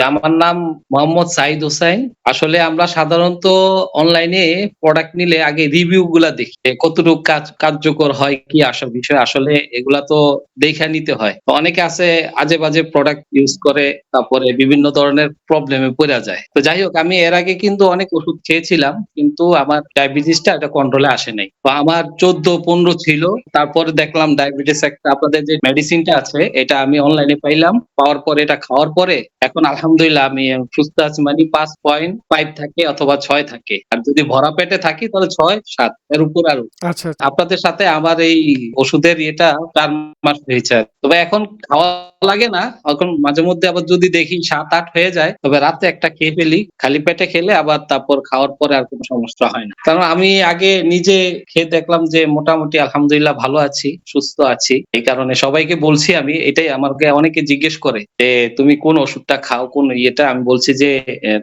আমার নাম মোহাম্মদ সাইদ হোসাইন। আসলে আমরা সাধারণত অনলাইনে প্রোডাক্ট নিলে আগে রিভিউ গুলা দেখি। কতটুকু কার্যকর হয়, কি বিষয় আসলে এগুলা তো দেইখা নিতে হয়। তো অনেকে আছে আজে-বাজে প্রোডাক্ট ইউজ করে, তারপরে বিভিন্ন ধরনের প্রবলেমে পইড়া যায়। তো যাই হোক, আমি এর আগে কিন্তু অনেক ওষুধ খেয়েছিলাম। কিন্তু আমার ডায়াবেটিসটা এটা কন্ট্রোলে আসে নাই। তো আমার ১৪-১৫ ছিল। তারপরে দেখলাম ডায়াবেটিস একটা আপনাদের যে মেডিসিনটা আছে এটা আমি অনলাইনে পাইলাম। পাওয়ার পরে এটা খাওয়ার পরে এখন আলহামদুলিল্লাহ আমি সুস্থ আছি। মানে 5.5 থাকে অথবা ৬ থাকে। আর যদি ভরা পেটে থাকি তাহলে ৬-৭ এর উপর আর আচ্ছা, আচ্ছা। আপনাদের সাথে আমার এই ওষুধের ইয়েটা ৪ মাস হয়েছে। তবে এখন খাওয়া লাগে না। এখন মাঝে মধ্যে আবার যদি দেখি ৭-৮ হয়ে যায়, তবে রাতে একটা খেয়ে ফেলি। খালি পেটে খেলে আবার তারপর খাওয়ার পরে আর কোন সমস্যা হয় না। কারণ আমি আগে নিজে খেয়ে দেখলাম যে মোটামুটি আলহামদুলিল্লাহ ভালো আছি, সুস্থ আছি। এই কারণে সবাইকে বলছি আমি, এটাই আমাকে অনেকে জিজ্ঞেস করে যে, "তুমি কোন ওষুধটা খাও? কোন ইয়েটা?" আমি বলছি যে,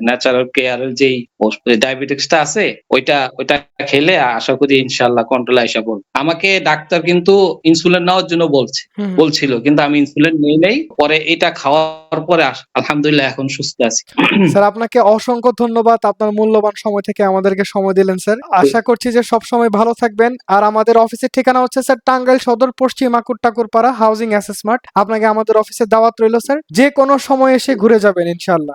ন্যাচারাল কেয়ার এর যেই ডায়াবেটিকসটা আছে ওইটা খেলে আশা করি ইনশাআল্লাহ কন্ট্রোলে আইসা পড়বে। আমাকে ডাক্তার কিন্তু ইনসুলিন নেওয়ার জন্য হুম, হুম। বলছিল। কিন্তু আমি ইনসুলিন নেই নাই। পরে এটা খাওয়ার পরে আলহামদুলিল্লাহ এখন সুস্থ আছি। স্যার আপনাকে অসংখ্য ধন্যবাদ। আপনার মূল্যবান সময় থেকে আমাদেরকে সময় দিলেন স্যার। তো আশা করছি যে সবসময় ভালো থাকবেন। আর আমাদের অফিসের ঠিকানা হচ্ছে স্যার টাঙ্গাইল সদর পশ্চিম ঠাকুরপাড়া হাউজিং অ্যাসেস মার্ট। আপনাকে আমাদের অফিসে দাওয়াত রইল স্যার। যেকোনো সময় এসে ঘুরে যাবেন ইনশাআল্লাহ।